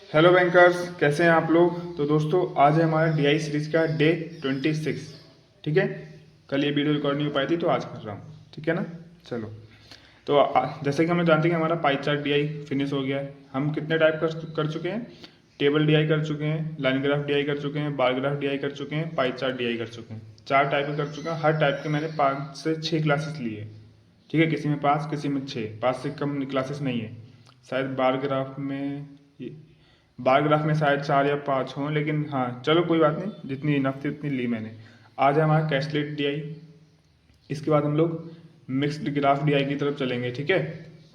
Hello bankers, कैसे हैं आप लोग। तो दोस्तों, आज है हमारा डीआई सीरीज का डे 26। ठीक है। कल ये वीडियो रिकॉर्ड नहीं हो पाई थी तो आज कर रहा हूँ। ठीक है ना। चलो। तो जैसे कि हम लोग जानते हैं कि हमारा पाई चार्ट डीआई फिनिश हो गया है। हम कितने टाइप कर चुके हैं। टेबल डीआई कर चुके हैं, लाइन ग्राफ डीआई कर चुके हैं, बार ग्राफ डीआई कर चुके हैं, पाई चार्ट डीआई कर चुके हैं। 4 टाइप के कर चुके हैं। हर टाइप के मैंने 5 से 6 क्लासेस लिए हैं। ठीक है। किसी में 5, किसी में 6, 5 से कम क्लासेस नहीं है। शायद बार ग्राफ में शायद 4 या 5 हों, लेकिन हाँ चलो कोई बात नहीं, जितनी इनफ थी उतनी ली मैंने। आज है हमारा कैस्लेट डीआई। इसके बाद हम लोग मिक्स्ड ग्राफ डीआई की तरफ चलेंगे। ठीक है।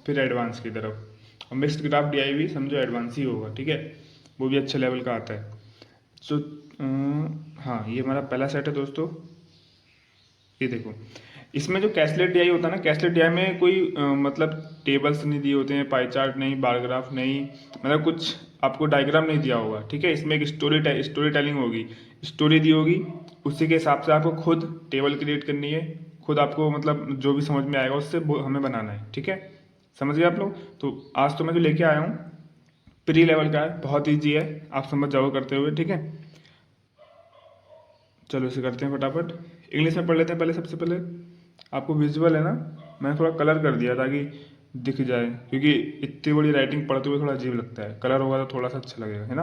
फिर एडवांस की तरफ। और मिक्स्ड ग्राफ डीआई भी समझो एडवांस ही होगा। ठीक है। वो भी अच्छे लेवल का आता है। सो हाँ, ये हमारा पहला सेट है दोस्तों। ये देखो, इसमें जो कैस्लेट डीआई होता है ना, कैस्लेट डीआई में कोई मतलब टेबल्स नहीं दिए होते हैं, पाई चार्ट नहीं, बार ग्राफ नहीं, मतलब कुछ आपको डायग्राम नहीं दिया होगा। ठीक है। इसमें एक स्टोरी टेलिंग होगी, स्टोरी दी होगी। उसी के हिसाब से आपको खुद टेबल क्रिएट करनी है। खुद आपको मतलब जो भी समझ में आएगा उससे वो हमें बनाना है। ठीक है। समझ गए आप लोग। तो आज तो मैं जो लेके आया हूँ प्री लेवल का है, बहुत ईजी है, आप समझ जाओ करते हुए। ठीक है। चलो इसे करते हैं फटाफट। इंग्लिश में पढ़ लेते हैं पहले। सबसे पहले आपको विजुअल है ना, मैंने थोड़ा कलर कर दिया ताकि दिख जाए, क्योंकि इतनी बड़ी राइटिंग पढ़ते हुए थोड़ा अजीब लगता है। कलर होगा तो थोड़ा सा अच्छा लगेगा, है ना।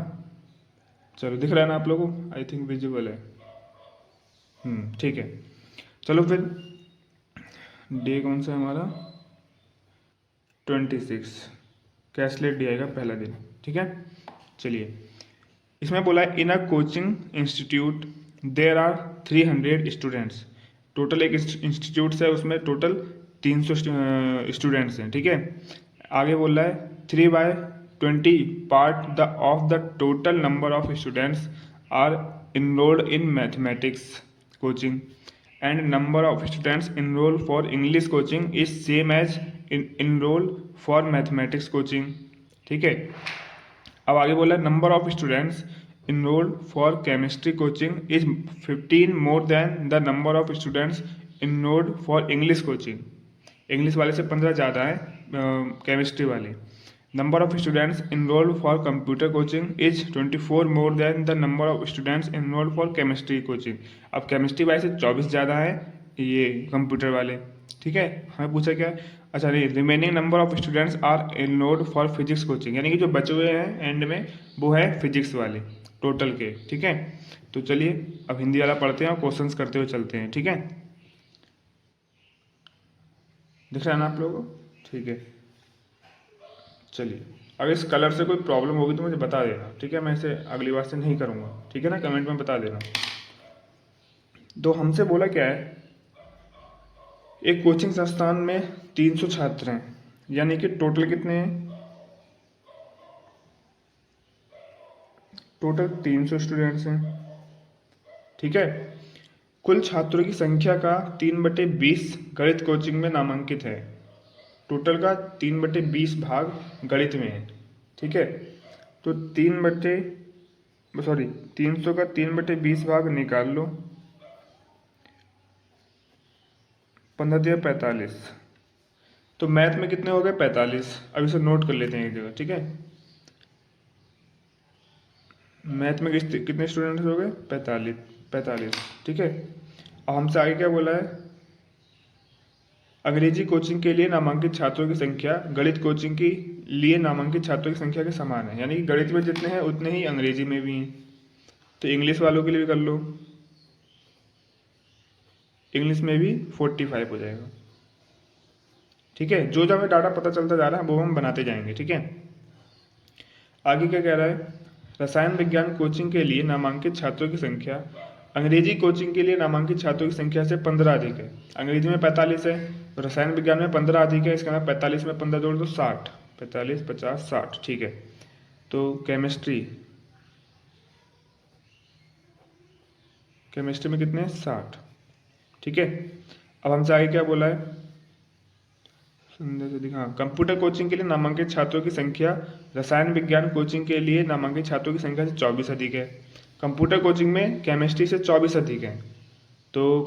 चलो, दिख रहा है ना आप लोगों को। आई थिंक विजुअल है। ठीक है। चलो फिर, डे कौन सा है हमारा, 26। कैसलेट डी आएगा पहला दिन। ठीक है। चलिए, इसमें बोला है in a coaching institute there are 300 students. Total एक इंस्टीट्यूट है, उसमें टोटल 300 स्टूडेंट्स हैं। ठीक है। आगे बोल रहा है 3/20 part the of the total number of students are enrolled in mathematics coaching and number of students enrol for English coaching is same as enrol for mathematics coaching. ठीक है। अब आगे बोला number of students enrolled for chemistry coaching is 15 more than the number of students enrolled for English coaching. English वाले से 15 ज़्यादा है chemistry वाले। Number of students enrolled for computer coaching is 24 more than the number of students enrolled for chemistry coaching. अब chemistry वाले से 24 ज़्यादा है ये कंप्यूटर वाले। ठीक है। हमें पूछा क्या, अच्छा नहीं, remaining number of students are enrolled for physics coaching, यानी कि जो बचे हुए हैं एंड में वो है फिजिक्स वाले टोटल के। ठीक है। तो चलिए अब हिंदी वाला पढ़ते हैं और क्वेश्चंस करते हुए चलते हैं। ठीक है। दिख रहा है ना आप लोगों को। ठीक है। चलिए, अगर इस कलर से कोई प्रॉब्लम होगी तो मुझे बता देना। ठीक है। मैं इसे अगली बार से नहीं करूँगा। ठीक है ना, कमेंट में बता देना। तो हमसे बोला क्या है, एक कोचिंग संस्थान में 300 छात्र हैं, यानी कि टोटल कितने हैं, टोटल 300 स्टूडेंट्स हैं। ठीक है। कुल छात्रों की संख्या का 3/20 गणित कोचिंग में नामांकित है। टोटल का 3/20 भाग गणित में है। ठीक है। तो 300 का 3/20 भाग निकाल लो, 15×45। तो मैथ में कितने हो गए, 45। अब इसे नोट कर लेते हैं एक जगह। ठीक है। मैथ में कितने स्टूडेंट्स हो गए, 45 45। ठीक है। अब हमसे आगे क्या बोला है, अंग्रेजी कोचिंग के लिए नामांकित छात्रों की संख्या गणित कोचिंग के लिए नामांकित छात्रों की संख्या के समान है, यानी कि गणित में जितने हैं उतने ही अंग्रेजी में भी हैं। तो इंग्लिश वालों के लिए भी कर लो, इंग्लिश में भी 45 हो जाएगा। ठीक है। जो जो हमें डाटा पता चलता जा रहा है वो हम बनाते जाएंगे। ठीक है। आगे क्या कह रहा है, रसायन विज्ञान कोचिंग के लिए नामांकित छात्रों की संख्या अंग्रेजी कोचिंग के लिए नामांकित छात्रों की संख्या से 15 अधिक है। अंग्रेजी में 45 है, तो रसायन विज्ञान में 15 अधिक है। इसका मतलब 45 में 15 जोड़ दो, 60। 45 50 60। ठीक है। तो केमिस्ट्री में कितने हैं, 60। ठीक है। अब हमसे आगे क्या बोला है, सुंदर से दिखा, कंप्यूटर कोचिंग के लिए नामांकित छात्रों की संख्या रसायन विज्ञान कोचिंग के लिए नामांकित छात्रों की संख्या से 24 अधिक है। कंप्यूटर कोचिंग में केमिस्ट्री से 24 अधिक है। तो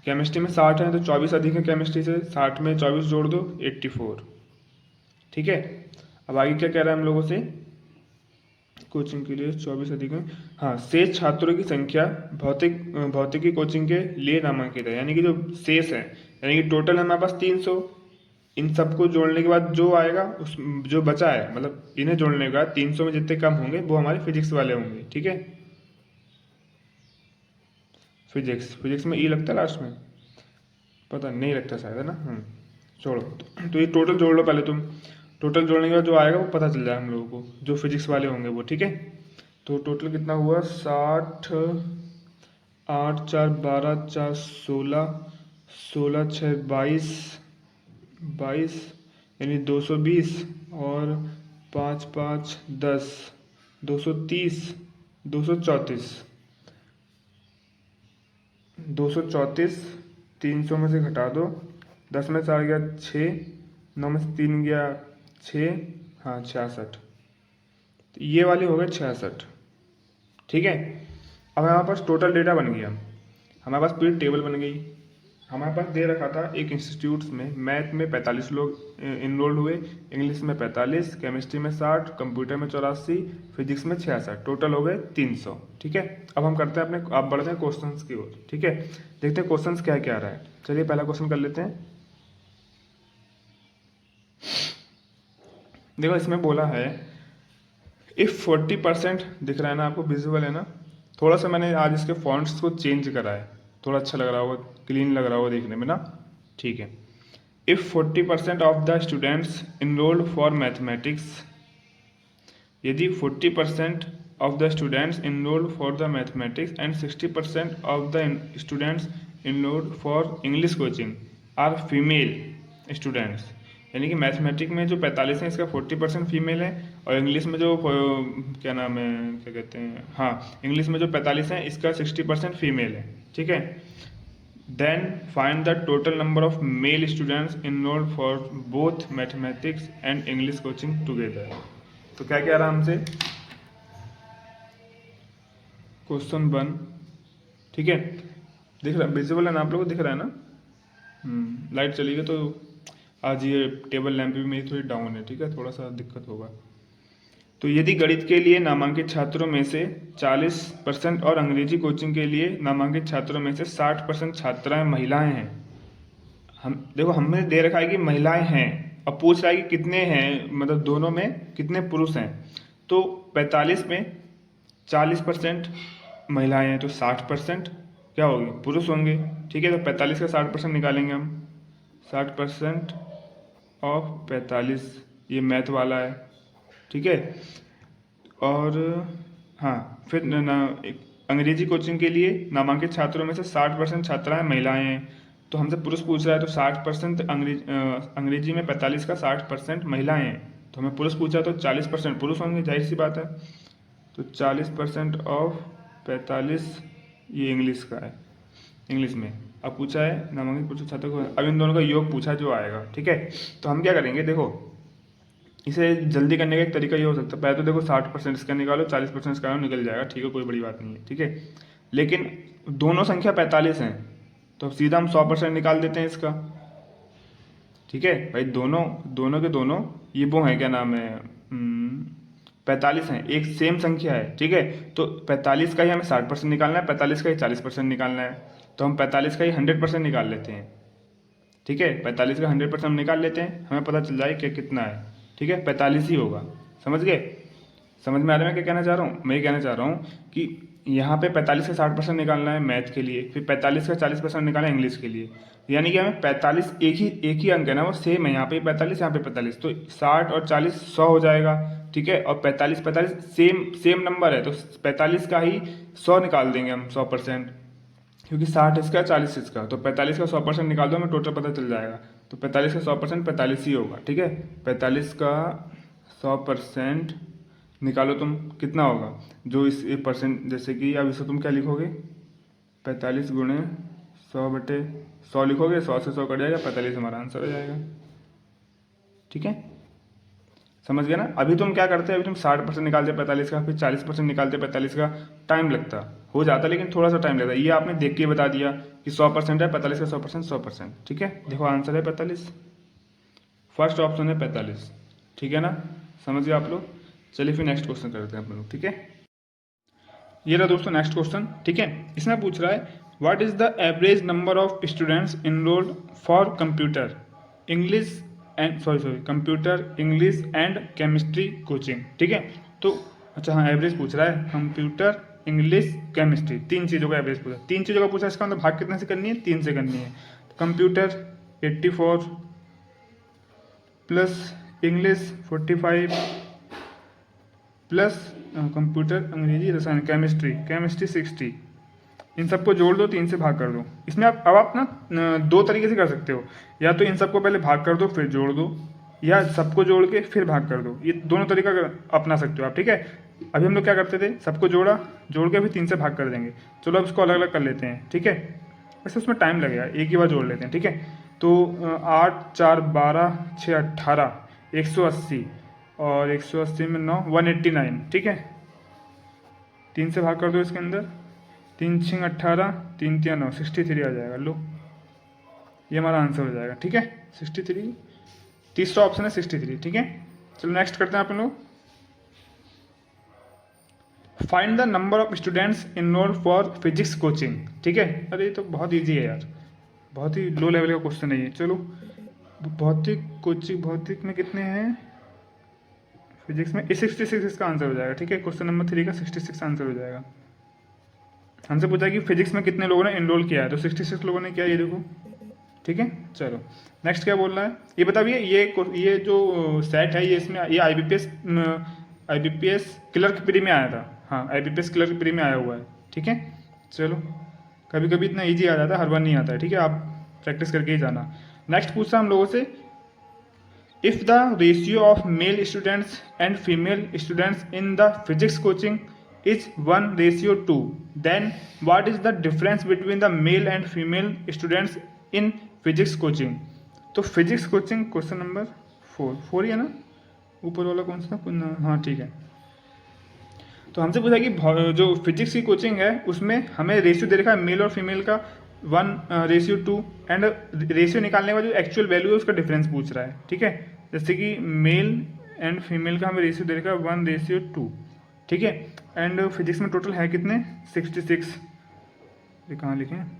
केमिस्ट्री में 60 है तो 24 अधिक है केमिस्ट्री से, 60 में 24 जोड़ दो, 84। ठीक है। अब आगे क्या कह रहा है हम लोगों से, कोचिंग के लिए 24 अधिक में, हाँ, शेष छात्रों की संख्या भौतिकी कोचिंग के लिए नामांकित है, यानी कि जो शेष है, यानी कि टोटल हमारे पास 300, इन सबको जोड़ने के बाद जो आएगा उस जो बचा है, मतलब इन्हें जोड़ने के बाद 300 में जितने कम होंगे वो हमारे फिजिक्स वाले होंगे, ठीक है। फिजिक्स में ई लगता है लास्ट में, पता नहीं लगता शायद, है ना। छोड़ो, तो ये टोटल जोड़ लो पहले तुम, टोटल जोड़ने के बाद जो आएगा वो पता चल जाएगा हम लोगों को, जो फिजिक्स वाले होंगे वो, ठीक है। तो टोटल कितना हुआ, 60, 8 4 12 4 16, 16 6 22, 22 यानी 220, और 5 5 10, 230, 234, 234, 300 में से घटा दो, 10 में 4 गया 6, 9 में से 3 गया 6, हाँ 66, तो ये वाली हो गए 66, ठीक है। अब हमारे पास टोटल डेटा बन गया, हमारे पास पूरी टेबल बन गई। हमारे पास दे रखा था एक इंस्टीट्यूट्स में मैथ में 45 लोग इनरोल्ड हुए, इंग्लिश में 45, केमिस्ट्री में 60, कंप्यूटर में 84, फिजिक्स में 66, टोटल हो गए 300, ठीक है। अब हम करते हैं अपने, अब बढ़ते हैं क्वेश्चंस की ओर, ठीक है। देखते हैं क्वेश्चंस क्या क्या आ रहा है। चलिए पहला क्वेश्चन कर लेते हैं। देखो इसमें बोला है, इफ़ 40% दिख रहा है ना आपको, विजुअल है ना, थोड़ा सा मैंने आज इसके फॉन्ट्स को चेंज करा है, थोड़ा अच्छा लग रहा होगा, क्लीन लग रहा होगा देखने में ना, ठीक है। If 40% of the students enrolled for mathematics, यदि 40% of the students enrolled for the mathematics and 60% of the students enrolled for English coaching are female students, यानी कि मैथमेटिक्स में जो 45 है इसका 40% फीमेल है, और इंग्लिश में जो क्या नाम है, क्या कहते हैं, हाँ, इंग्लिश में जो 45 है इसका 60% फीमेल है, ठीक है। Then find the total number of male students enrolled for both mathematics and English coaching together. तो क्या कह रहा है हमसे, क्वेश्चन 1, ठीक है। दिख रहा, विजिबल है ना आप लोगों को, दिख रहा है ना। लाइट चली गई तो आज ये टेबल लैंप भी मेरी थोड़ी डाउन है, ठीक है, थोड़ा सा दिक्कत होगा। तो यदि गणित के लिए नामांकित छात्रों में से 40% और अंग्रेजी कोचिंग के लिए नामांकित छात्रों में से 60% छात्राएं महिलाएं हैं, हम देखो हमने दे रखा है कि महिलाएं हैं, अब पूछ रहा है कि कितने हैं, मतलब दोनों में कितने पुरुष हैं। तो 45 में 40% महिलाएं हैं तो 60% क्या होगी, पुरुष होंगे, ठीक है। तो 45 का 60% निकालेंगे हम, 60% ऑफ 45, ये मैथ वाला है, ठीक है। और हाँ, फिर अंग्रेजी कोचिंग के लिए नामांकित छात्रों में से 60% छात्राएं महिलाएं हैं, तो हमसे पुरुष पूछ रहा है, तो 60% अंग्रेजी में 45 का 60% महिलाएं हैं, तो हमें पुरुष पूछा तो 40% पुरुष होंगे, जाहिर सी बात है। तो 40% ऑफ 45 ये इंग्लिश का है, इंग्लिश में। अब पूछा है नामांकित पुरुष छात्रों को, अब इन दोनों का योग पूछा जो आएगा, ठीक है। तो हम क्या करेंगे, देखो इसे जल्दी करने का एक तरीका ये हो सकता है, पहले तो देखो 60% इसका निकालो, 40% इसका निकल जाएगा, ठीक है, कोई बड़ी बात नहीं है, ठीक है। लेकिन दोनों संख्या 45 हैं, तो सीधा हम 100% निकाल देते हैं इसका, ठीक है भाई। दोनों के दोनों ये वो हैं, क्या नाम है, 45 हैं, एक सेम संख्या है, ठीक है। तो 45 का ही हमें 60% निकालना है, 45 का ही 40% निकालना है, तो हम 45 का ही 100% निकाल लेते हैं, ठीक है। 45 का 100% हम निकाल लेते हैं, हमें पता चल जाए कि कितना है, ठीक है, 45 ही होगा। समझ गए, समझ में आ रहा है मैं क्या कहना चाह रहा हूँ। मैं ये कहना चाह रहा हूँ कि यहाँ पे 45 का 60% निकालना है मैथ के लिए, फिर 45 का 40% निकालना है इंग्लिश के लिए, यानी कि हमें 45 एक ही अंक है ना, वो सेम है, यहाँ पे 45 यहाँ पे 45, तो 60 और 40 100 हो जाएगा, ठीक है। और 45 सेम नंबर है, तो 45 का ही 100 निकाल देंगे हम, 100%, क्योंकि 60 इसका 40 इसका, तो 45 का 100% निकाल दो, हमें टोटल पता चल जाएगा। तो 45 का 100% 45 ही होगा, ठीक है। 45 का 100% निकालो तुम, कितना होगा, जो इस परसेंट, जैसे कि अब इसको तुम क्या लिखोगे, 45 गुणे 100/100 लिखोगे, 100 से 100 कट जाएगा, 45 हमारा आंसर हो जाएगा, ठीक है। समझ गया ना। अभी तुम क्या करते हैं, अभी तुम 60% निकालते 45 का, फिर 40% निकालते 45 का, टाइम लगता हो जाता, लेकिन थोड़ा सा टाइम लगता है। ये आपने देख के बता दिया कि 100% है, 45 का 100%, ठीक है। देखो आंसर है 45, फर्स्ट ऑप्शन है 45, ठीक है ना, समझ गए आप लोग। चलिए फिर नेक्स्ट क्वेश्चन करते हैं अपन लोग, ठीक है। ये रहा दोस्तों नेक्स्ट क्वेश्चन, ठीक है। इसमें पूछ रहा है what is the average number of students enrolled for computer English and computer English and chemistry coaching, ठीक है। तो अच्छा हाँ, एवरेज पूछ रहा है कंप्यूटर इंग्लिश केमिस्ट्री, 3 चीज़ों का एवरेज पूछा, 3 चीज़ों का पूछा, इसका मतलब भाग कितने से करनी है, 3 से करनी है। Computer 84 plus English 45 plus computer अंग्रेजी रसायन केमिस्ट्री 60, इन सबको जोड़ दो, 3 से भाग कर दो। इसमें आप ना 2 तरीके से कर सकते हो, या तो इन सबको पहले भाग कर दो फिर जोड़ दो, या सबको जोड़ के फिर भाग कर दो। ये दोनों तरीका अपना सकते हो आप, ठीक है। अभी हम लोग क्या करते थे, सबको जोड़ के फिर 3 से भाग कर देंगे। चलो अब इसको अलग अलग कर लेते हैं, ठीक है। वैसे उसमें टाइम लगेगा, एक ही बार जोड़ लेते हैं, ठीक है। तो 8 4 12 6 18 180 और 180 में 9 189, ठीक है। 3 से भाग कर दो इसके अंदर, 3 6 18 3 3 9 63 आ जाएगा। लो ये हमारा आंसर हो जाएगा, ठीक है 63। तीसरा ऑप्शन है 63, ठीक है। चलो नेक्स्ट करते हैं अपन लोग। Find the number of students enrolled for physics coaching, ठीक है। अरे ये तो बहुत ईजी है यार, बहुत ही लो लेवल का क्वेश्चन है ये। चलो भौतिक में कितने हैं, फिजिक्स में 66 इसका आंसर हो जाएगा, ठीक है। क्वेश्चन नंबर 3 का 66 आंसर हो जाएगा। हमसे पूछा कि फिजिक्स में कितने लोगों ने इनरोल किया है, तो 66 लोगों ने किया, ये देखो, ठीक है। चलो नेक्स्ट क्या बोल रहा है, ये बता भैया, ये जो सेट है ये इसमें ये आईबीपीएस क्लर्क प्री में आया था। हाँ आईबीपीएस क्लर्क प्री में आया हुआ है, ठीक है। चलो कभी कभी इतना ईजी आ जाता है, हर बार नहीं आता है, ठीक है। आप प्रैक्टिस करके ही जाना। नेक्स्ट पूछा हम लोगों से, if the ratio of male students and female students in the physics coaching is 1:2, then what is the difference between the male and female students in physics coaching? तो फिजिक्स कोचिंग क्वेश्चन नंबर 4 ही है ना, ऊपर वाला कौन सा था, हाँ ठीक है। तो हमसे पूछा कि जो फिजिक्स की कोचिंग है उसमें हमें रेशियो दे रखा है मेल और फीमेल का 1:2 एंड रेशियो निकालने का जो एक्चुअल वैल्यू है उसका डिफरेंस पूछ रहा है, ठीक है। जैसे कि मेल एंड फीमेल का हमें रेशियो दे रखा है 1:2, ठीक है। एंड फिजिक्स में टोटल है कितने 66, ये कहाँ लिखे हैं,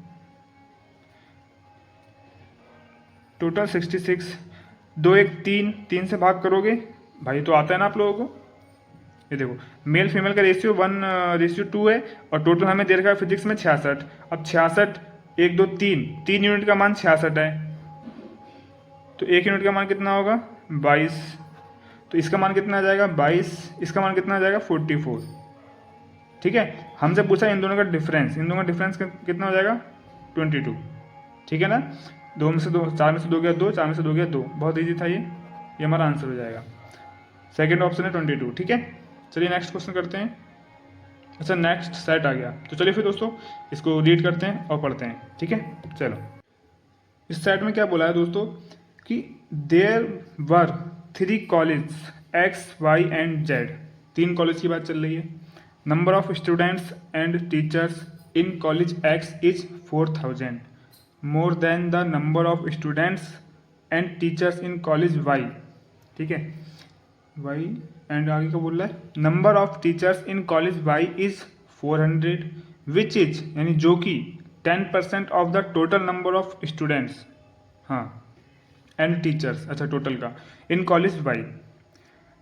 टोटल 66, 2 1 3 से भाग करोगे भाई तो आता है ना आप लोगों को। ये देखो मेल फीमेल का रेशियो 1:2 है और टोटल हमें दे रखा है फिजिक्स में 66। अब 66 1 2 3 यूनिट का मान 66 है, तो 1 यूनिट का मान कितना होगा 22, तो इसका मान कितना आ जाएगा 22, इसका मान कितना आ जाएगा 44, ठीक है। हमसे पूछा इन दोनों का डिफरेंस, इन दोनों का डिफरेंस कितना हो जाएगा 22, ठीक है ना। 2 में से 2, 4 में से 2 गया 2, 4 में से 2 गया 2, बहुत ईजी था ये हमारा आंसर हो जाएगा। सेकेंड ऑप्शन है 22, ठीक है। चलिए नेक्स्ट क्वेश्चन करते हैं। अच्छा नेक्स्ट सेट आ गया, तो चलिए फिर दोस्तों इसको रीड करते हैं और पढ़ते हैं, ठीक है। चलो इस सेट में क्या बोला है दोस्तों कि there were 3 college X Y and Z, 3 college की बात चल रही है। Number of students and teachers in college X is 4000, more than the number of students and teachers in college Y, ठीक है। Y एंड आगे क्या बोल रहा है, number of teachers in college Y is 400 which is, यानी जो कि 10% of the total number of students, हाँ एंड टीचर्स, अच्छा टोटल का, in college Y।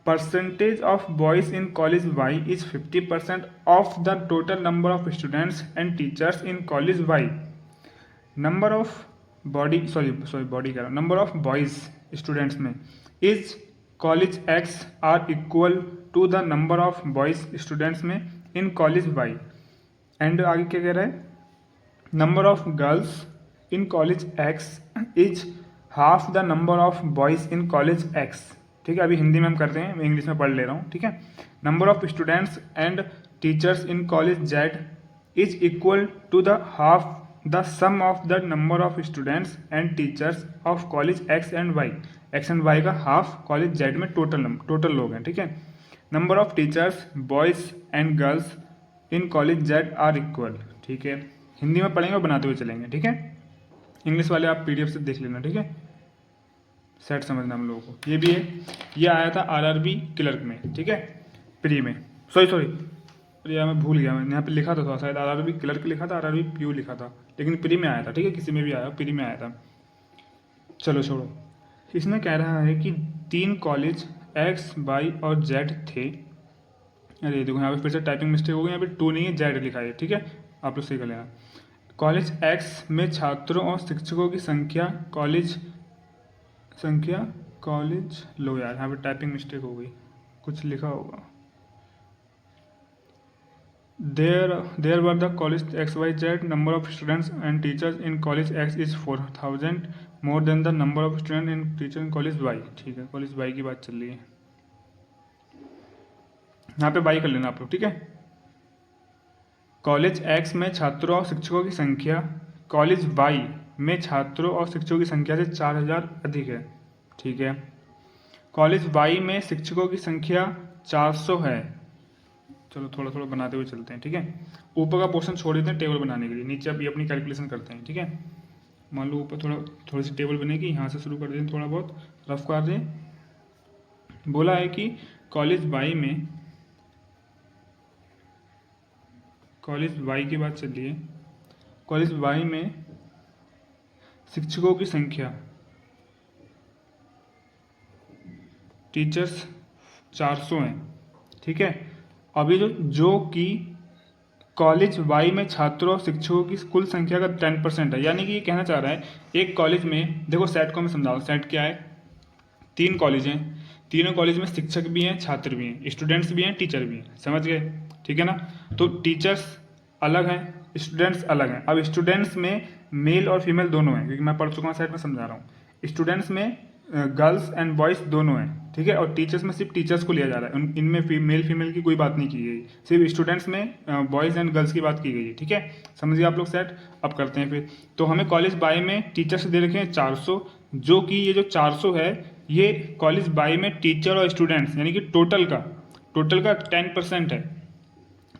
Percentage of boys in college Y is 50% of the total number of students and teachers in college Y। Number of number of boys students में is college X are equal to the number of boys students में इन college Y। And आगे क्या कह रहा है, number of girls in college X is half the number of boys in college X, ठीक है। अभी हिंदी में हम करते हैं, मैं इंग्लिश में पढ़ ले रहा हूँ, ठीक है। Number of students and teachers in college Z is equal to the half the sum of the number of students and teachers of college X and Y। X and Y का half college Z में total लोग हैं, ठीक है। Number of teachers boys and girls in college Z are equal, ठीक है। हिंदी में पढ़ेंगे और बनाते हुए चलेंगे, ठीक है। इंग्लिश वाले आप PDF से देख लेना, ठीक है। सेट समझना हम लोगों को। ये भी है, ये आया था आरआरबी क्लर्क में, ठीक है, प्री में, सॉरी अरे यार मैं भूल गया, मैंने यहाँ पे लिखा था शायद आरआरबी क्लर्क लिखा था, आरआरबी पीयू लिखा था, लेकिन प्री में आया था, ठीक है, किसी में भी आया, प्री में आया था। चलो छोड़ो, इसमें कह रहा है कि 3 कॉलेज एक्स वाई और जेड थे। अरे देखो यहाँ पे फिर से टाइपिंग मिस्टेक हो गई, यहाँ पे 2 नहीं है, जेड लिखा है, ठीक है, आप लोग सही कर लेना। कॉलेज एक्स में छात्रों और शिक्षकों की संख्या कॉलेज लो यार, यहाँ पे टाइपिंग मिस्टेक हो गई, कुछ लिखा होगा। There were the college XYZ number of students and teachers in college X is 4000 more than the number of students and teachers in college Y। ठीक है, कॉलेज Y की बात चल रही है, यहाँ पे Y कर लेना आप लोग, ठीक है। कॉलेज X में छात्रों और शिक्षकों की संख्या कॉलेज Y में छात्रों और शिक्षकों की संख्या से 4000 अधिक है, ठीक है। कॉलेज Y में शिक्षकों की संख्या 400 है। चलो थोड़ा थोड़ा बनाते हुए चलते हैं, ठीक है। ऊपर का पोर्शन छोड़ देते हैं टेबल बनाने के लिए, नीचे अभी अपनी कैलकुलेशन करते हैं, ठीक है। मान लो ऊपर थोड़ी सी टेबल बनेगी, यहाँ से शुरू कर दें, थोड़ा बहुत रफ कर दें। बोला है कि कॉलेज वाई की बात चल रही है, कॉलेज वाई में शिक्षकों की संख्या टीचर्स 400 हैं, ठीक है। अभी जो कि कॉलेज वाई में छात्रों और शिक्षकों की कुल संख्या का 10% है, यानी कि ये कहना चाह रहा है एक कॉलेज में, देखो सेट को मैं समझाऊँ, सेट क्या है, 3 कॉलेज हैं, तीनों कॉलेज में शिक्षक भी हैं, छात्र भी हैं, स्टूडेंट्स भी हैं, टीचर भी हैं, समझ गए, ठीक है ना। तो टीचर्स अलग हैं, स्टूडेंट्स अलग हैं। अब स्टूडेंट्स में मेल और फीमेल दोनों हैं, क्योंकि मैं पढ़ चुका हूँ, सेट में समझा रहा हूँ। स्टूडेंट्स में गर्ल्स एंड बॉयज़ दोनों हैं, ठीक है। और टीचर्स में सिर्फ टीचर्स को लिया जा रहा है, इनमें मेल फीमेल की कोई बात नहीं की गई, सिर्फ स्टूडेंट्स में बॉयज़ एंड गर्ल्स की बात की गई है, ठीक है। समझिए आप लोग सेट। अब करते हैं फिर, तो हमें कॉलेज बाई में टीचर्स दे रखे हैं 400, जो कि ये जो 400 है ये कॉलेज बाई में टीचर और स्टूडेंट्स यानी कि टोटल का 10% है।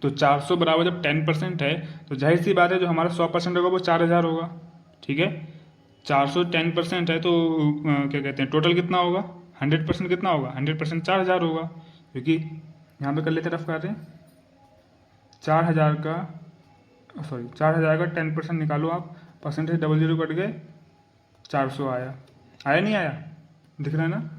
तो 400 बराबर जब 10% है तो जाहिर सी बात है जो हमारा 100% होगा वो 4000 होगा, ठीक है। 400 10% है तो क्या कहते हैं टोटल कितना होगा, 100% कितना होगा, 100% 4000 होगा, क्योंकि यहाँ पे कर लेते रफ कर रहे हैं 4000 का 10% निकालो आप, परसेंटेज 00 कट गए, 400 आया नहीं आया, दिख रहा है ना,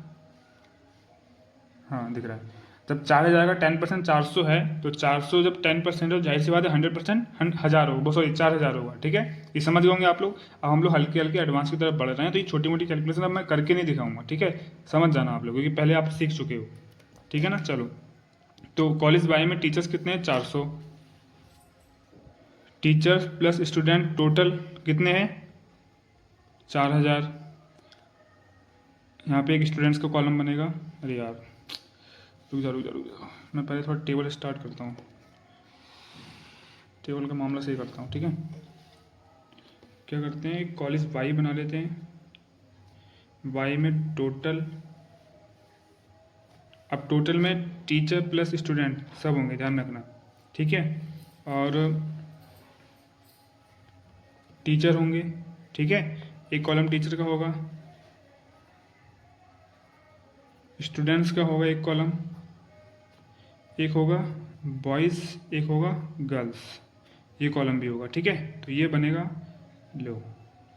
हाँ दिख रहा है। जब 4000 का 10% 400 है तो 400 जब 10% हो जाहिर सी बात है 100% 1000 होगा, सॉरी 4000 होगा, ठीक है। ये समझ गए होंगे आप लोग। अब हम लोग हल्के हल्के एडवांस की तरफ बढ़ रहे हैं, तो ये छोटी मोटी कैलकुलेशन अब मैं करके नहीं दिखाऊंगा, ठीक है, समझ जाना आप लोग, क्योंकि पहले आप सीख चुके हो, ठीक है ना। चलो, तो कॉलेज बाई में टीचर्स कितने हैं, 400, टीचर्स प्लस स्टूडेंट टोटल कितने हैं, 4000। यहाँ पे एक स्टूडेंट्स का कॉलम बनेगा, अरे यार रुक जा, मैं पहले थोड़ा टेबल स्टार्ट करता हूँ, टेबल का मामला सही करता हूँ, ठीक है। क्या करते हैं, कॉलेज वाई बना लेते हैं, वाई में टोटल, अब टोटल में टीचर प्लस स्टूडेंट सब होंगे, ध्यान रखना, ठीक है। और टीचर होंगे, ठीक है, एक कॉलम टीचर का होगा, स्टूडेंट्स का होगा एक कॉलम, एक होगा बॉयज़, एक होगा गर्ल्स, ये कॉलम भी होगा, ठीक है। तो ये बनेगा, लो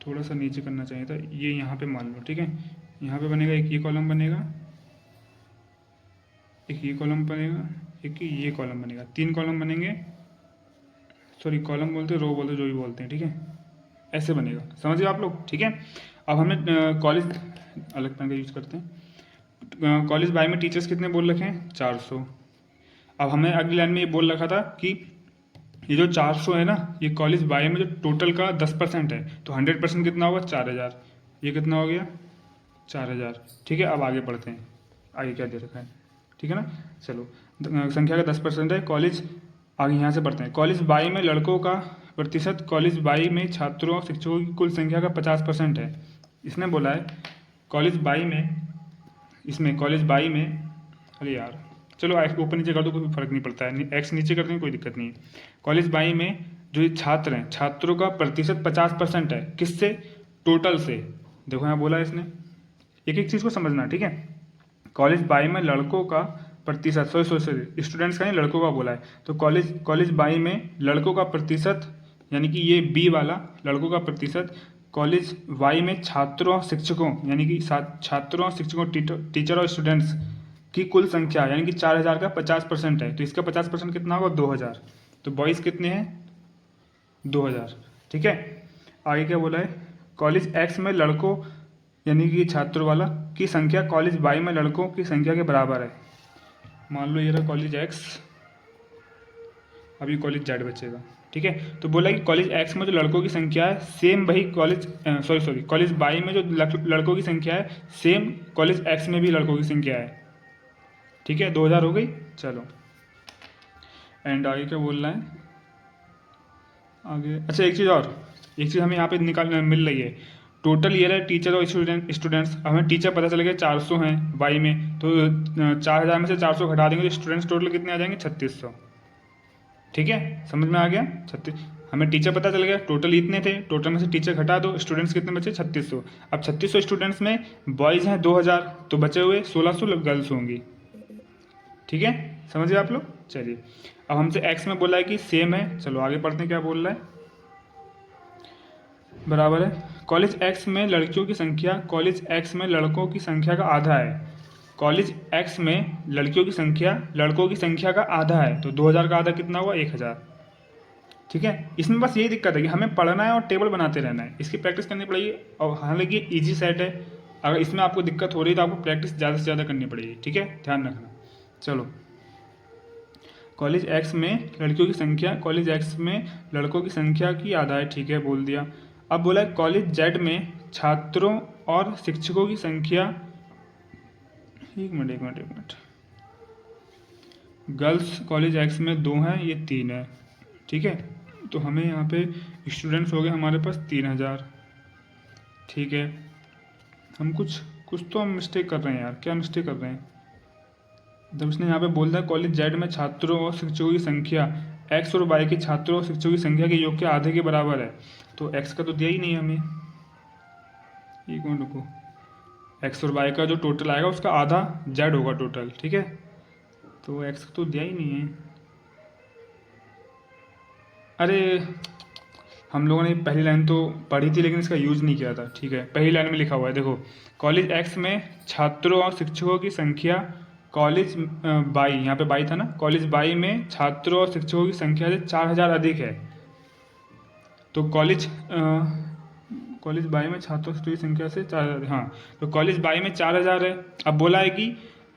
थोड़ा सा नीचे करना चाहिए था, ये यहाँ पे मान लो, ठीक है। यहाँ पे बनेगा एक ये कॉलम बनेगा, एक ये कॉलम बनेगा, एक ये कॉलम बनेगा, 3 कॉलम बनेंगे, सॉरी कॉलम बोलते रो बोलते जो भी बोलते हैं, ठीक है, ऐसे बनेगा, समझिए आप लोग, ठीक है। अब हमें कॉलेज अलग पेन का यूज़ करते हैं, कॉलेज बाई में टीचर्स कितने बोल रखे हैं, 400। अब हमें अगली लाइन में ये बोल रखा था कि ये जो 400 है ना, ये कॉलेज बाई में जो टोटल का 10% है, तो 100% कितना होगा, 4000, ये कितना हो गया, 4000, ठीक है। अब आगे बढ़ते हैं, आगे क्या दे रखा है, ठीक है ना। चलो, संख्या का 10% है, कॉलेज आगे यहाँ से बढ़ते हैं, कॉलेज बाई में लड़कों का प्रतिशत कॉलेज बाई में छात्रों और शिक्षकों की कुल संख्या का 50% है। इसने बोला है कॉलेज बाई में, इसमें कॉलेज बाई में, अरे यार चलो ऊपर नीचे कर दो, कोई फर्क नहीं पड़ता है, एक्स नीचे कर देंगे कोई दिक्कत नहीं है। कॉलेज बाई में जो ये छात्र हैं, छात्रों का प्रतिशत 50% है, किससे, टोटल से, देखो यहाँ बोला है इसने, एक एक चीज़ को समझना, ठीक है। कॉलेज बाई में लड़कों का प्रतिशत, सॉरी स्टूडेंट्स का नहीं, लड़कों का बोला है। तो कॉलेज बाई में लड़कों का प्रतिशत, यानी कि ये बी वाला लड़कों का प्रतिशत, कॉलेज वाई में छात्रों और शिक्षकों, यानी कि छात्रों और शिक्षकों, टीचर और स्टूडेंट्स की कुल संख्या, यानी कि 4000 का 50% है। तो इसका 50% कितना होगा? 2000। तो बॉयज़ कितने हैं? 2000, ठीक है। आगे क्या बोला है? कॉलेज एक्स में लड़कों, यानी कि छात्रों वाला, की संख्या कॉलेज वाई में लड़कों की संख्या के बराबर है। मान लो ये रहा कॉलेज एक्स, अभी कॉलेज जेड बचेगा, ठीक है। तो बोला कि कॉलेज एक्स में जो लड़कों की संख्या है सेम वही कॉलेज वाई में जो लड़कों की संख्या है सेम कॉलेज एक्स में भी लड़कों की संख्या है, ठीक है। 2000 हो गई। चलो एंड आगे क्या बोल रहा है आगे? अच्छा एक चीज़ हमें यहाँ पे निकालना मिल रही है। टोटल ईयर है टीचर और स्टूडेंट्स। अब हमें टीचर पता चल गया 400 हैं वाई में, तो 4000 में से 400 घटा देंगे तो स्टूडेंट्स टोटल कितने आ जाएंगे? 3600, ठीक है। समझ में आ गया? 36। हमें टीचर पता चल गया, टोटल इतने थे, टोटल में से टीचर घटा दो, स्टूडेंट्स कितने बचे? 3600। अब 3600 स्टूडेंट्स में बॉयज़ हैं 2000, तो बचे हुए 1600 गर्ल्स होंगी, ठीक है। समझ गए आप लोग? चलिए अब हमसे एक्स में बोला है कि सेम है, चलो आगे पढ़ते हैं क्या बोल रहा है। बराबर है कॉलेज एक्स में लड़कियों की संख्या कॉलेज एक्स में लड़कों की संख्या का आधा है। कॉलेज एक्स में लड़कियों की संख्या लड़कों की संख्या का आधा है, तो 2000 का आधा कितना हुआ? 1000, ठीक है। इसमें बस यही दिक्कत है कि हमें पढ़ना है और टेबल बनाते रहना है, इसकी प्रैक्टिस करनी पड़ेगी। और हालांकि इजी सेट है, अगर इसमें आपको दिक्कत हो रही है तो आपको प्रैक्टिस ज़्यादा से ज़्यादा करनी पड़ेगी, ठीक है, ध्यान रखना। चलो कॉलेज एक्स में लड़कियों की संख्या कॉलेज एक्स में लड़कों की संख्या की आधा है, ठीक है, बोल दिया। अब बोला है कॉलेज जेड में छात्रों और शिक्षकों की संख्या, एक मिनट, गर्ल्स कॉलेज एक्स में 2 हैं, ये 3 है, ठीक है। तो हमें यहाँ पे स्टूडेंट्स हो गए हमारे पास 3000, ठीक है। हम कुछ तो हम मिस्टेक कर रहे हैं यार, क्या मिस्टेक कर रहे हैं? जब उसने यहाँ पे बोल दिया कॉलेज जेड में छात्रों और शिक्षकों की संख्या एक्स और वाई के छात्रों और शिक्षकों की संख्या के योग के आधे के बराबर है, तो एक्स का तो दिया ही नहीं है हमें, एक मिनट रुको। एक्स और वाई का जो टोटल आएगा उसका आधा जेड होगा टोटल, ठीक है। तो एक्स का तो दिया ही नहीं है। अरे हम लोगों ने पहली लाइन तो पढ़ी थी लेकिन इसका यूज नहीं किया था, ठीक है। पहली लाइन में लिखा हुआ है, देखो कॉलेज एक्स में छात्रों और शिक्षकों की संख्या कॉलेज बाई, यहाँ पे बाई था ना, कॉलेज बाई में छात्रों और शिक्षकों की संख्या से 4000 अधिक है। तो कॉलेज बाई में छात्रों और शिक्षकों की संख्या से 4000, हाँ, तो कॉलेज बाई में 4000 है। अब बोला है कि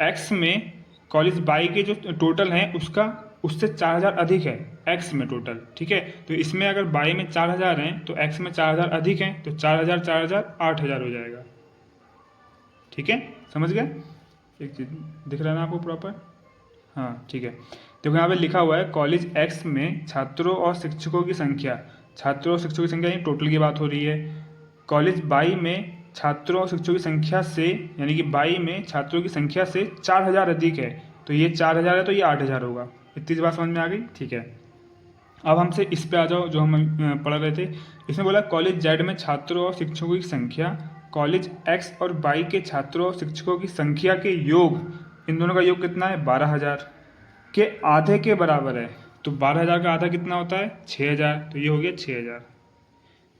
एक्स में कॉलेज बाई के जो टोटल हैं उसका उससे 4000 अधिक है एक्स में टोटल, ठीक है। तो इसमें अगर बाई में 4000 हैं तो एक्स में 4000 अधिक हैं, तो 4000 4000 8000 हो जाएगा, ठीक है। समझ गए? एक चीज दिख रहा है ना आपको प्रॉपर? हाँ ठीक है। देखो यहाँ पे लिखा हुआ है कॉलेज एक्स में छात्रों और शिक्षकों की संख्या, छात्रों और शिक्षकों की संख्या यानी टोटल की बात हो रही है। कॉलेज बाई में छात्रों और शिक्षकों की संख्या से, यानी कि बाई में छात्रों की संख्या से 4000 अधिक है, तो ये 4000 है तो ये 8000 होगा। इतनी बात समझ में आ गई? ठीक है। अब हमसे इस पे आ जाओ जो हम पढ़ रहे थे। इसमें बोला कॉलेज जेड में छात्रों और शिक्षकों की संख्या कॉलेज एक्स और वाई के छात्रों और शिक्षकों की संख्या के योग, इन दोनों का योग कितना है? 12000 के आधे के बराबर है। तो 12000 का आधा कितना होता है? 6000, तो ये हो गया 6000,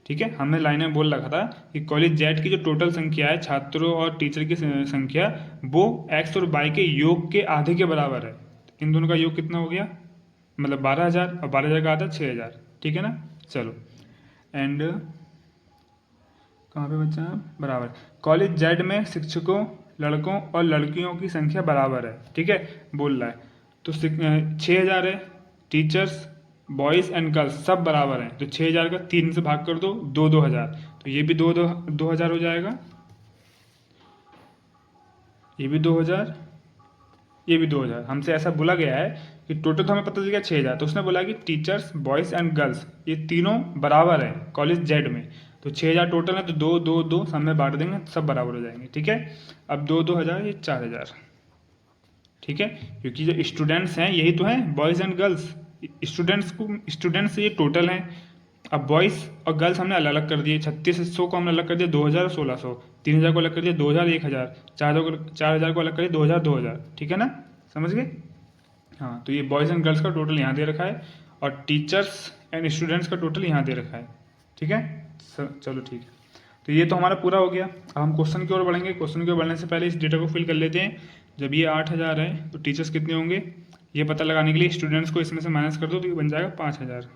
ठीक है। हमने लाइन में बोल रखा था कि कॉलेज जेड की जो टोटल संख्या है छात्रों और टीचर की संख्या वो एक्स और वाई के योग के आधे के बराबर है। इन दोनों का योग कितना हो गया? मतलब 12000 और 12000 का आधा 6000, ठीक है ना। चलो एंड कहाँ पे बच्चा बराबर, कॉलेज जेड में शिक्षकों लड़कों और लड़कियों की संख्या बराबर है, ठीक है, बोल रहा है। तो 6000 है, टीचर्स बॉयज़ एंड गर्ल्स सब बराबर हैं, तो 6000 का 3 से भाग कर दो, 2000, तो ये भी 2000 हो जाएगा, ये भी 2000, ये भी 2000। हमसे ऐसा बोला गया है कि टोटल तो हमें पता चल गया 6000, तो उसने बोला कि टीचर्स बॉयज़ एंड गर्ल्स ये तीनों बराबर हैं कॉलेज जेड में, तो 6000 टोटल है, तो 2 2 2 सब में बांट देंगे सब बराबर हो जाएंगे, ठीक है। अब 2 2000 ये 4000, ठीक है, क्योंकि जो स्टूडेंट्स हैं यही तो हैं बॉयज़ एंड गर्ल्स, स्टूडेंट्स ये टोटल हैं अब बॉयज़ और गर्ल्स हमने अलग अलग कर दिए, 3600 को हमने अलग कर दिया 2000 और 1600, 3000 को अलग कर दिया 2000 1000, 4000 को अलग कर दिया 2000 2000, ठीक है ना, समझ गए। हाँ, तो ये बॉयज़ एंड गर्ल्स का टोटल यहाँ दे रखा है और टीचर्स एंड स्टूडेंट्स का टोटल यहाँ दे रखा है, ठीक है। चलो ठीक है, तो ये तो हमारा पूरा हो गया। अब हम क्वेश्चन की ओर बढ़ेंगे। क्वेश्चन की ओर बढ़ने से पहले इस डेटा को फिल कर लेते हैं। जब ये 8000 है तो टीचर्स कितने होंगे ये पता लगाने के लिए स्टूडेंट्स को इसमें से माइनस कर दो तो ये बन जाएगा 5000।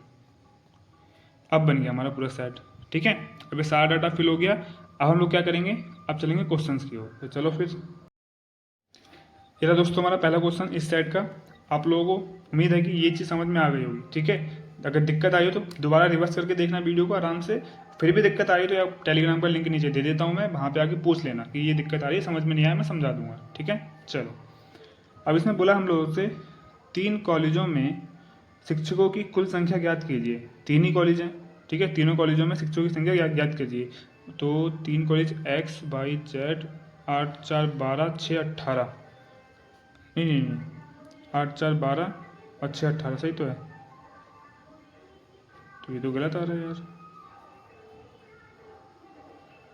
अब बन गया हमारा पूरा सेट, ठीक है। अब ये सारा डाटा फिल हो गया। अब हम लोग क्या करेंगे, अब चलेंगे क्वेश्चन की ओर। तो चलो फिर, ये रहा दोस्तों हमारा पहला क्वेश्चन इस सेट का। आप लोगों को उम्मीद है कि ये चीज़ समझ में आ गई होगी, ठीक है। अगर दिक्कत आई हो तो दोबारा रिवर्स करके देखना वीडियो को आराम से। फिर भी दिक्कत आई तो आप टेलीग्राम का लिंक नीचे दे देता हूँ मैं, वहाँ पे आके पूछ लेना कि ये दिक्कत आ रही है, समझ में नहीं आया, मैं समझा दूंगा, ठीक है। चलो, अब इसमें बोला हम लोगों से 3 कॉलेजों में शिक्षकों की कुल संख्या ज्ञात कीजिए। 3 ही कॉलेज हैं, ठीक है, तीनों कॉलेजों में शिक्षकों की संख्या ज्ञात कीजिए। तो 3 कॉलेज X Y Z, 8 4 12 6 18, नहीं नहीं नहीं, 8 4 12 और 6 18 सही तो है। तो ये तो गलत आ रहा है यार।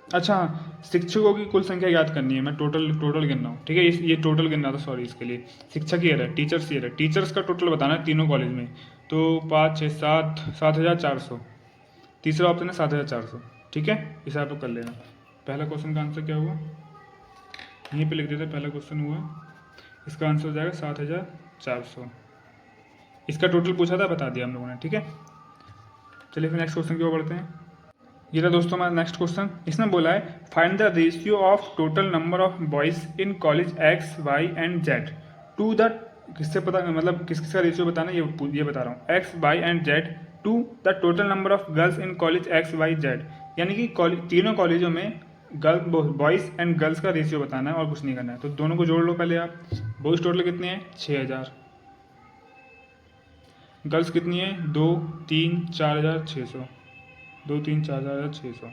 अच्छा, शिक्षकों की कुल संख्या याद करनी है, मैं टोटल गिन रहा हूँ, ठीक है। ये टोटल गिन रहा था, सॉरी इसके लिए। शिक्षक ये रहा, टीचर्स ये रहा, टीचर्स का टोटल बताना है तीनों कॉलेज में। तो 5 6 7 7400, तीसरा ऑप्शन है 7400, ठीक है। इसे आप लोग कर लेना। पहला क्वेश्चन का आंसर क्या हुआ, यहीं पे लिख देते, पहला क्वेश्चन हुआ, इसका आंसर हो जाएगा 7400। इसका टोटल पूछा था, बता दिया हम लोगों ने, ठीक है। चलिए फिर नेक्स्ट क्वेश्चन की ओर बढ़ते हैं। ये रहा दोस्तों हमारा नेक्स्ट क्वेश्चन। इसने बोला है find the ratio of total number of boys in college X Y and Z to the, किससे पता, मतलब किस किसका रेशियो बताना है ये बता रहा हूँ, X Y and Z to the total number of girls in college X Y Z, यानी कि तीनों कॉलेजों में बॉयज़ एंड गर्ल्स का रेशियो बताना है और कुछ नहीं करना है। तो दोनों को जोड़ लो पहले आप। बॉयज़ टोटल कितने हैं 6000, गर्ल्स कितनी है 2 3 4600, 2 3 4600,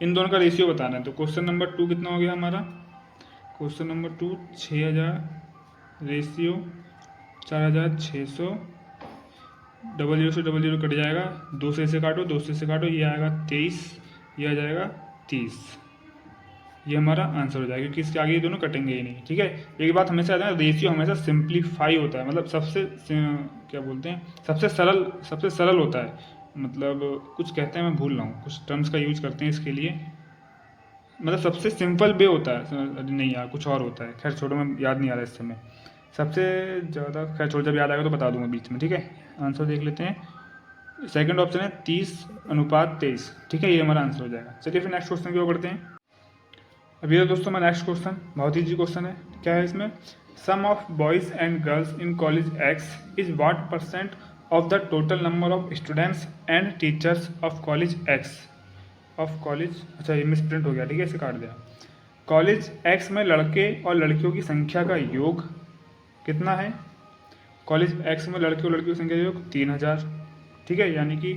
इन दोनों का रेशियो बताना है। तो क्वेश्चन नंबर 2 कितना हो गया हमारा, question number 2 6000 ratio 4600, double zero से डबल जीरो कट जाएगा, 2 से इसे काटो, 2 से इसे काटो, ये आएगा 23, ये आ जाएगा 30, ये हमारा आंसर हो जाएगा, क्योंकि इसके आगे ये दोनों कटेंगे ही नहीं, ठीक है। एक बात हमेशा याद है, रेशियो हमेशा सिंप्लीफाई होता है, मतलब सबसे क्या बोलते हैं, सबसे सरल होता है, मतलब कुछ कहते हैं, मैं भूल रहा हूँ, कुछ टर्म्स का यूज करते हैं इसके लिए, मतलब सबसे सिंपल वे होता है, नहीं यार कुछ और होता है, खैर छोड़ो, मैं याद नहीं आ रहा इस समय सबसे ज़्यादा, खैर छोड़, जब याद आएगा तो बता दूंगा बीच में, ठीक है। आंसर देख लेते हैं। सेकंड ऑप्शन है 30:23, ठीक है, ये हमारा आंसर हो जाएगा। चलिए फिर नेक्स्ट क्वेश्चन की ओर बढ़ते हैं। अब ये दोस्तों हमारा नेक्स्ट क्वेश्चन बहुत ईजी क्वेश्चन है। क्या है इसमें, sum of boys and girls in college X is what percent of the total number of students and teachers of college X, of college, अच्छा ये मिसप्रिंट हो गया, ठीक है, इसे काट दिया। कॉलेज X में लड़के और लड़कियों की संख्या का योग कितना है, कॉलेज X में लड़के और लड़कियों की संख्या का योग 3000, ठीक है, यानी कि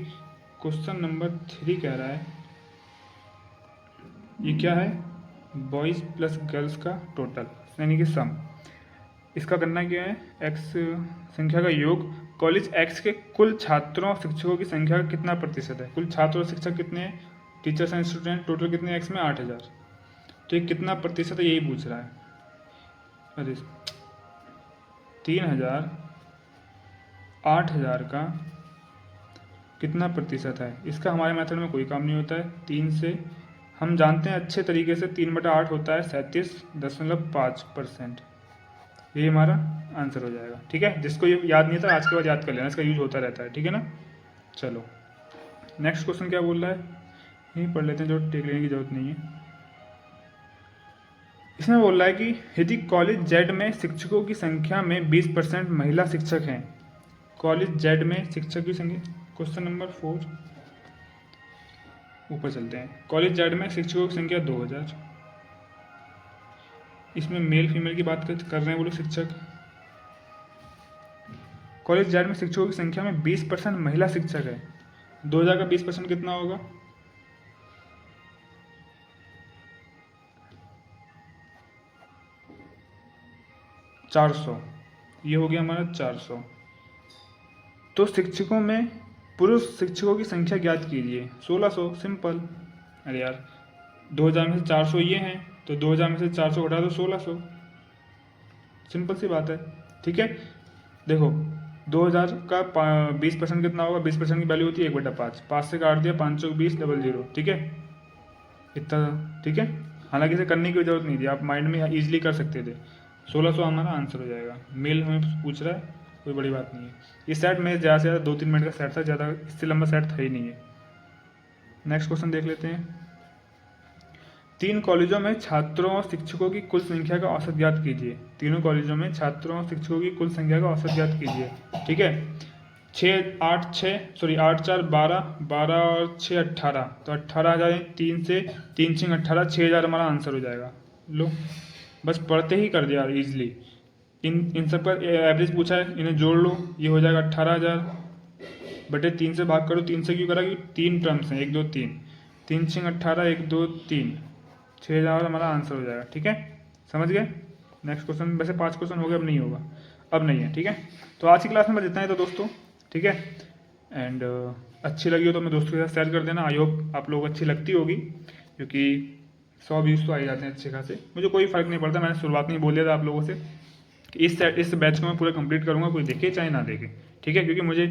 क्वेश्चन नंबर 3 कह रहा है, ये क्या है, बॉयज़ प्लस गर्ल्स का टोटल यानी कि सम, इसका करना क्या है, X संख्या का योग कॉलेज X के कुल छात्रों और शिक्षकों की संख्या का कितना प्रतिशत है, कुल छात्र और शिक्षक कितने हैं, टीचर्स एंड स्टूडेंट टोटल कितने X में 8000, तो ये कितना प्रतिशत है यही पूछ रहा है। अरे 3000 8000 का कितना प्रतिशत है, इसका हमारे मेथड में कोई काम नहीं होता है। 3 से हम जानते हैं अच्छे तरीके से, 3/8 होता है 37.5%, ये हमारा आंसर हो जाएगा, ठीक है। जिसको ये याद नहीं था आज के बाद याद कर लेना, इसका यूज होता रहता है, ठीक है ना। चलो नेक्स्ट क्वेश्चन क्या बोल रहा है, यही पढ़ लेते हैं, जो टेक लेने की जरूरत नहीं है। इसमें बोल रहा है कि यदि कॉलेज Z में शिक्षकों की संख्या में 20% महिला शिक्षक हैं, कॉलेज Z में शिक्षक की संख्या, क्वेश्चन नंबर 4 ऊपर चलते हैं। कॉलेज Z में शिक्षकों की संख्या 2000, इसमें मेल फीमेल की बात कर रहे हैं वो लोग शिक्षक। कॉलेज Z में शिक्षकों की संख्या में 20% महिला शिक्षक है, 2000 का 20% कितना होगा, ₹400, ये हो गया हमारा 400। तो शिक्षकों में पुरुष शिक्षकों की संख्या ज्ञात कीजिए। 1600, सिंपल। अरे यार 2000 में से 400 ये हैं, तो 2000 में से 400 घटा दो 1600, सिंपल सी बात है। ठीक है, देखो 2000 का 20% कितना होगा, 20% की वैल्यू होती है 1/5, 5 से काट दिया, 5 चौक 20, 00, ठीक है, इतना। ठीक है, हालांकि इसे करने की जरूरत नहीं थी, आप माइंड में इजीली कर सकते थे। 1600 हमारा आंसर हो जाएगा। मेल हमें पूछ रहा है, कोई बड़ी बात नहीं है। ये सेट में ज़्यादा से ज़्यादा 2-3 मिनट का सेट था, ज़्यादा इससे लंबा सेट था ही नहीं है। नेक्स्ट क्वेश्चन देख लेते हैं। 3 कॉलेजों में छात्रों और शिक्षकों की कुल संख्या का औसत ज्ञात कीजिए। तीनों कॉलेजों में छात्रों और शिक्षकों की कुल संख्या का औसत ज्ञात कीजिए। ठीक है, 8 4 12, 12 और 6 18, तो 18 आ जाए, 3 से 3 6 18, 6000 हमारा आंसर हो जाएगा। लो बस पढ़ते ही कर दिया यार इजली। इन सब का एवरेज पूछा है, इन्हें जोड़ लो, ये हो जाएगा 18000 बटे 3 से भाग करो। 3 से क्यों करा, क्योंकि 3 टर्म्स हैं, 1 2 3, 3 6 18, 1 2 3, 6000 हमारा आंसर हो जाएगा। ठीक है, समझ गए। नेक्स्ट क्वेश्चन, वैसे 5 क्वेश्चन हो गए, अब नहीं होगा, अब नहीं है। ठीक है, तो आज की क्लास में बस इतना ही तो दोस्तों। ठीक है, एंड अच्छी लगी हो तो अपने दोस्तों के साथ शेयर कर देना। आई होप आप लोगों को अच्छी लगती होगी, क्योंकि 100 व्यूज़ तो आ ही जाते हैं अच्छे खासे, मुझे कोई फ़र्क नहीं पड़ता। मैंने शुरुआत में ही बोल दिया था आप लोगों से कि इस बैच को मैं पूरा कंप्लीट करूँगा, कोई देखे चाहे ना देखे। ठीक है, क्योंकि मुझे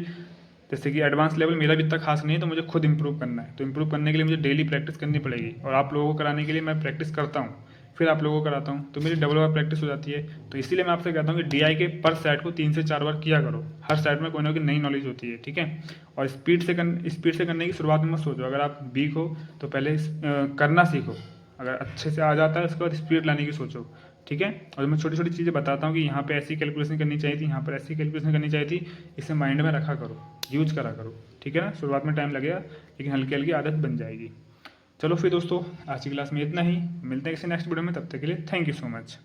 जैसे कि एडवांस लेवल मेरा भी इतना खास नहीं है, तो मुझे खुद इंप्रूव करना है। तो इंप्रूव करने के लिए मुझे डेली प्रैक्टिस करनी पड़ेगी, और आप लोगों को कराने के लिए मैं प्रैक्टिस करता हूँ, फिर आप लोगों को कराता हूँ, तो मेरी डबल बार प्रैक्टिस हो जाती है। तो इसीलिए मैं आपसे कहता हूँ कि डीआई के पर सेट को 3 से 4 बार किया करो। हर सेट में कोई ना कोई नई नॉलेज होती है। ठीक है, और स्पीड से करने की शुरुआत में मत सोचो। अगर आप वीक हो तो पहले करना सीखो, अगर अच्छे से आ जाता है उसके बाद स्पीड लाने की सोचो। ठीक है, और मैं छोटी छोटी चीज़ें बताता हूँ कि यहाँ पे ऐसी कैलकुलेशन करनी चाहिए थी, यहाँ पर ऐसी कैलकुलेशन करनी चाहिए थी, इसे माइंड में रखा करो, यूज करा करो। ठीक है ना, शुरुआत में टाइम लगेगा, लेकिन हल्की हल्की आदत बन जाएगी। चलो फिर दोस्तों, आज की क्लास में इतना ही, मिलते हैं किसी नेक्स्ट वीडियो में, तब तक के लिए थैंक यू सो मच।